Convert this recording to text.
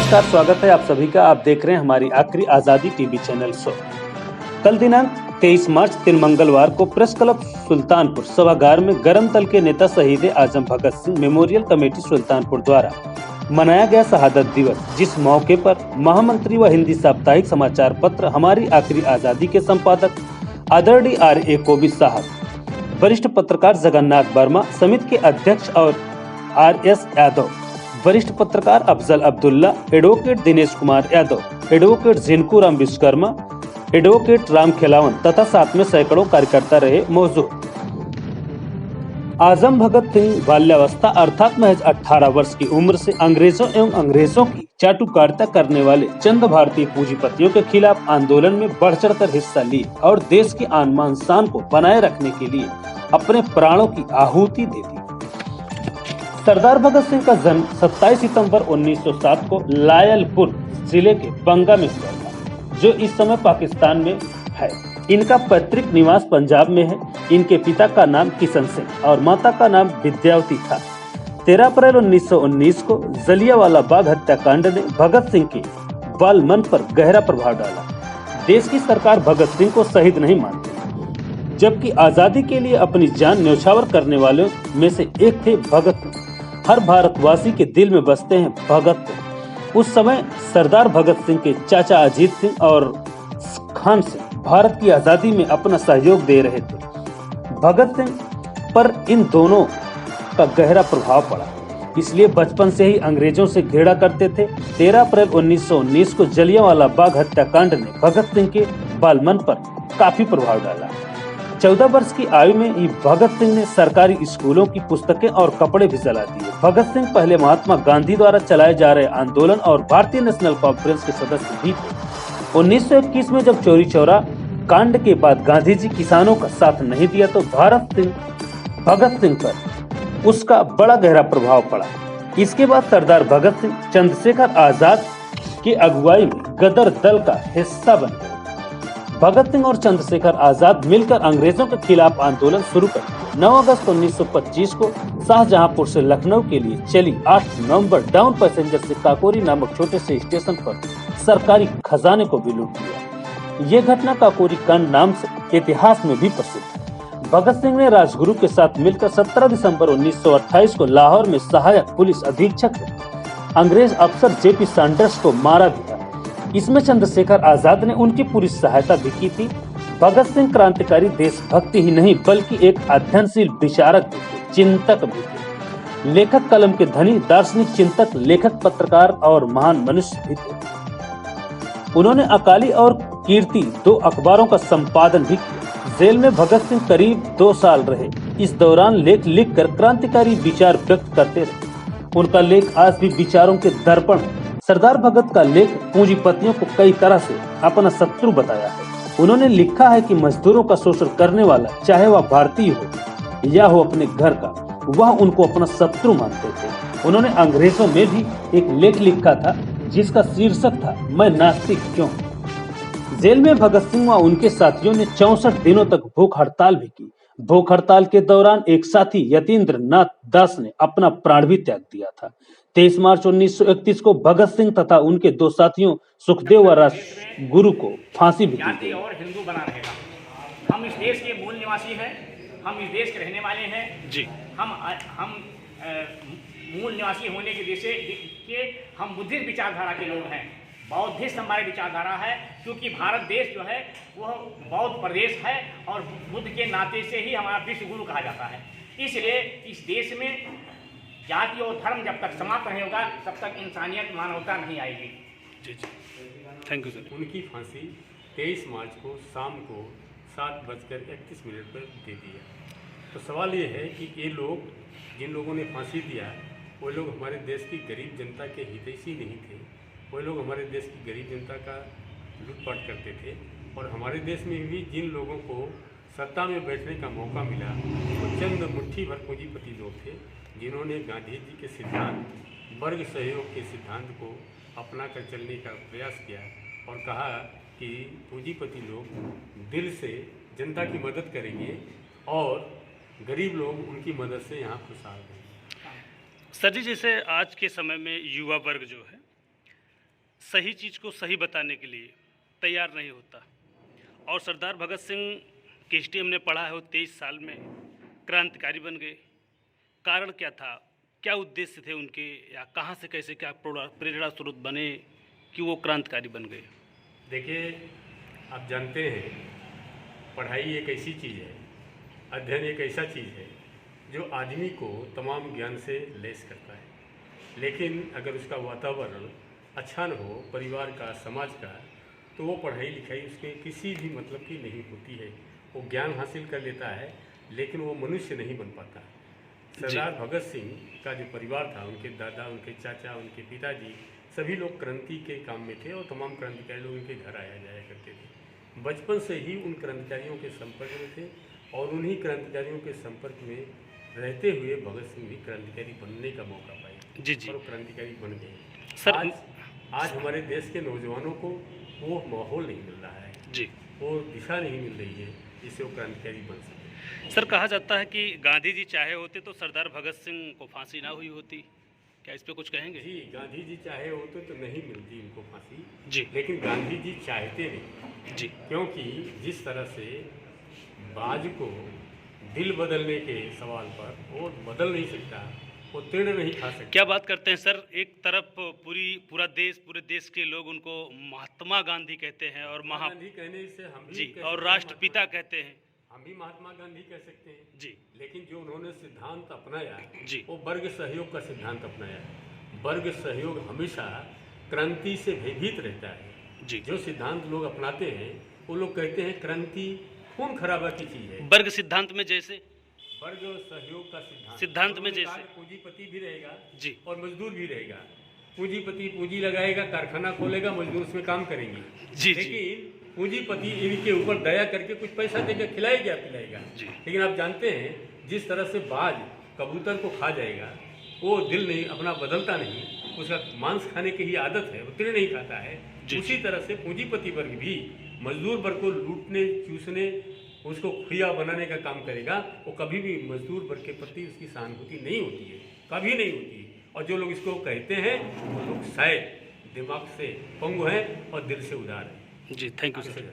नमस्कार, स्वागत है आप सभी का। आप देख रहे हैं हमारी आखिरी आज़ादी टीवी चैनल शो। कल दिनांक 23 मार्च दिन मंगलवार को प्रेस क्लब सुल्तानपुर सभागार में गरम दल के नेता शहीद आजम भगत सिंह मेमोरियल कमेटी सुल्तानपुर द्वारा मनाया गया शहादत दिवस, जिस मौके पर महामंत्री व हिंदी साप्ताहिक समाचार पत्र हमारी आखिरी आज़ादी के संपादक आदरणीय R.A. कोविद साहब, वरिष्ठ पत्रकार जगन्नाथ वर्मा, समिति के अध्यक्ष और R.S. यादव, वरिष्ठ पत्रकार अफजल अब्दुल्ला, एडवोकेट दिनेश कुमार यादव, एडवोकेट जिनको राम विश्वकर्मा, एडवोकेट राम खिलावन तथा साथ में सैकड़ों कार्यकर्ता रहे मौजूद। आजम भगत सिंह बाल्यावस्था अर्थात महज 18 वर्ष की उम्र से अंग्रेजों की चाटुकारिता करने वाले चंद भारतीय पूंजीपतियों के खिलाफ आंदोलन में बढ़ चढ़कर हिस्सा लिए और देश की आन बान शान को बनाए रखने के लिए अपने प्राणों की आहुति दे दी। सरदार भगत सिंह का जन्म 27 सितंबर 1907 को लायलपुर जिले के बंगा में हुआ था, जो इस समय पाकिस्तान में है। इनका पैतृक निवास पंजाब में है। इनके पिता का नाम किशन सिंह और माता का नाम विद्यावती था। 13 अप्रैल 1919 को जलियांवाला बाग हत्याकांड ने भगत सिंह के बाल मन पर गहरा प्रभाव डाला। देश की सरकार भगत सिंह को शहीद नहीं मानती, जबकि आजादी के लिए अपनी जान न्यौछावर करने वालों में से एक थे भगत सिंह। हर भारतवासी के दिल में बसते हैं भगत सिंह। उस समय सरदार भगत सिंह के चाचा अजीत सिंह और खान सिंह भारत की आजादी में अपना सहयोग दे रहे थे। भगत सिंह पर इन दोनों का गहरा प्रभाव पड़ा, इसलिए बचपन से ही अंग्रेजों से घृणा करते थे। 13 अप्रैल 1919 को जलियांवाला बाग हत्याकांड ने भगत सिंह के बालमन पर काफी प्रभाव डाला। 14 वर्ष की आयु में ही भगत सिंह ने सरकारी स्कूलों की पुस्तकें और कपड़े भी जला दिए। भगत सिंह पहले महात्मा गांधी द्वारा चलाए जा रहे आंदोलन और भारतीय नेशनल कॉन्फ्रेंस के सदस्य भी थे। 1921 में जब चौरी चौरा कांड के बाद गांधी जी किसानों का साथ नहीं दिया, तो भगत सिंह पर उसका बड़ा गहरा प्रभाव पड़ा। इसके बाद सरदार भगत सिंह चंद्रशेखर आजाद की अगुवाई में गदर दल का हिस्सा बन गए। भगत सिंह और चंद्रशेखर आजाद मिलकर अंग्रेजों के खिलाफ आंदोलन शुरू कर दिया। 9 अगस्त 1925 को शाहजहांपुर से लखनऊ के लिए चली 8 नवंबर डाउन पैसेंजर से काकोरी नामक छोटे से स्टेशन पर सरकारी खजाने को भी लूट लिया। ये घटना काकोरी कांड नाम से इतिहास में भी प्रसिद्ध है। भगत सिंह ने राजगुरु के साथ मिलकर 17 दिसंबर 1928 को लाहौर में सहायक पुलिस अधीक्षक अंग्रेज अफसर JP सैंडर्स को मारा भी था। इसमें चंद्रशेखर आजाद ने उनकी पूरी सहायता भी की थी। भगत सिंह क्रांतिकारी देशभक्ति ही नहीं बल्कि एक अध्ययनशील विचारक भी थे, चिंतक भी थे, लेखक, कलम के धनी, दार्शनिक चिंतक, लेखक, पत्रकार और महान मनुष्य भी थे। उन्होंने अकाली और कीर्ति 2 अखबारों का संपादन भी किया। जेल में भगत सिंह करीब 2 साल रहे। इस दौरान लेख लिखकर क्रांतिकारी विचार व्यक्त करते रहे। उनका लेख आज भी विचारों के दर्पण है। सरदार भगत का लेख पूंजीपतियों को कई तरह से अपना शत्रु बताया है। उन्होंने लिखा है कि मजदूरों का शोषण करने वाला, चाहे वह भारतीय हो या हो अपने घर का, वह उनको अपना शत्रु मानते थे। उन्होंने अंग्रेजों में भी एक लेख लिखा था जिसका शीर्षक था, मैं नास्तिक क्यों। जेल में भगत सिंह व उनके साथियों ने 64 दिनों तक भूख हड़ताल भी की। भूख हड़ताल के दौरान एक साथी यतीन्द्र नाथ दास ने अपना प्राण भी त्याग दिया था। 23 मार्च 1931 को भगत सिंह तथा उनके 2 साथियों सुखदेव व राजगुरु को फांसी भी दी गई। और हिंदू बना रहेगा। हम इस देश के मूल निवासी हैं, हम इस देश के रहने वाले हैं जी। हम मूल निवासी होने के देश के हम बुद्धिस्ट विचारधारा के लोग हैं। बौद्धिस्ट हमारी विचारधारा है, क्योंकि भारत देश जो है वह बौद्ध प्रदेश है और बुद्ध के नाते से ही हमारा विश्व गुरु कहा जाता है। इसलिए इस देश में जाति और धर्म जब तक समाप्त नहीं होगा तब तक इंसानियत, मानवता नहीं आएगी। जी जी, थैंक यू सर। उनकी फांसी 23 मार्च को शाम को 7:31 पर दे दिया। तो सवाल ये है कि ये लोग, जिन लोगों ने फांसी दिया, वो लोग हमारे देश की गरीब जनता के हितैषी नहीं थे। वो लोग हमारे देश की गरीब जनता का लूटपाट करते थे। और हमारे देश में भी जिन लोगों को सत्ता में बैठने का मौका मिला, वो चंद मुट्ठी भर पूंजीपति लोग थे, जिन्होंने गांधी जी के सिद्धांत, वर्ग सहयोग के सिद्धांत को अपना कर चलने का प्रयास किया और कहा कि पूंजीपति लोग दिल से जनता की मदद करेंगे और गरीब लोग उनकी मदद से यहाँ खुशहाल हैं। सर जी, जैसे आज के समय में युवा वर्ग जो है सही चीज़ को सही बताने के लिए तैयार नहीं होता। और सरदार भगत सिंह की हिस्ट्री हमने पढ़ा है, वो 23 साल में क्रांतिकारी बन गए। कारण क्या था, क्या उद्देश्य थे उनके, या कहाँ से कैसे क्या प्रेरणा स्रोत बने कि वो क्रांतिकारी बन गए? देखिए, आप जानते हैं पढ़ाई एक ऐसी चीज़ है, अध्ययन एक ऐसा चीज़ है जो आदमी को तमाम ज्ञान से लैस करता है। लेकिन अगर उसका वातावरण अच्छा न हो, परिवार का, समाज का, तो वो पढ़ाई लिखाई उसके किसी भी मतलब की नहीं होती है। वो ज्ञान हासिल कर लेता है लेकिन वो मनुष्य नहीं बन पाता। सरदार भगत सिंह का जो परिवार था, उनके दादा, उनके चाचा, उनके पिताजी, सभी लोग क्रांति के काम में थे और तमाम क्रांतिकारी लोग उनके घर आया जाया करते थे। बचपन से ही उन क्रांतिकारियों के संपर्क में थे और उन्हीं क्रांतिकारियों के संपर्क में रहते हुए भगत सिंह भी क्रांतिकारी बनने का मौका पाए। जी जी। और वो क्रांतिकारी बन गए। सर, आज हमारे देश के नौजवानों को वो माहौल नहीं मिल रहा है जी, वो दिशा नहीं मिल रही है जिससे वो क्रांतिकारी बन सके। सर कहा जाता है कि गांधी जी चाहे होते तो सरदार भगत सिंह को फांसी ना हुई होती, क्या इस पे कुछ कहेंगे? जी, गांधी जी चाहे होते तो नहीं मिलती उनको फांसी जी लेकिन गांधी जी चाहते नहीं। जी क्योंकि जिस तरह से बाज को दिल बदलने के सवाल पर वो बदल नहीं सकता, वो तीर्ण नहीं खा सकता। क्या बात करते हैं सर, एक तरफ पूरे देश के लोग उनको महात्मा गांधी कहते हैं और गांधी कहने से हम भी जी कह और सकते हैं राष्ट्रपिता कहते हैं। हम भी महात्मा गांधी कह सकते हैं जी लेकिन जो उन्होंने सिद्धांत अपनाया जी। वो वर्ग सहयोग का सिद्धांत अपनाया। वर्ग सहयोग हमेशा क्रांति से भयभीत रहता है। जी। जो सिद्धांत लोग अपनाते हैं वो लोग कहते हैं क्रांति खून खराबा की चीज है। वर्ग सिद्धांत में जैसे वर्ग सहयोग का सिद्धांत में उन्होंने जैसे कहा कि पूंजीपति भी रहेगा जी और मजदूर भी रहेगा। पूंजीपति पूंजी लगाएगा, कारखाना खोलेगा, मजदूर उसमें काम करेंगे। जी। लेकिन पूंजीपति इनके ऊपर दया करके कुछ पैसा देकर खिलाएगा पिलाएगा। जी। लेकिन आप जानते हैं जिस तरह से बाज कबूतर को खा जाएगा, वो दिल नहीं अपना बदलता नहीं, उसका मांस खाने की ही आदत है, वो तिल नहीं खाता है। उसी तरह से पूंजीपति वर्ग भी मजदूर वर्ग को लूटने, चूसने, उसको खुया बनाने का काम करेगा। वो कभी भी मजदूर वर्ग के प्रति उसकी सहानुभूति नहीं होती है, कभी नहीं होती। और जो लोग इसको कहते हैं वो लोग शायद दिमाग से पंगु हैं और दिल से उदार हैं। जी। Thank you sir.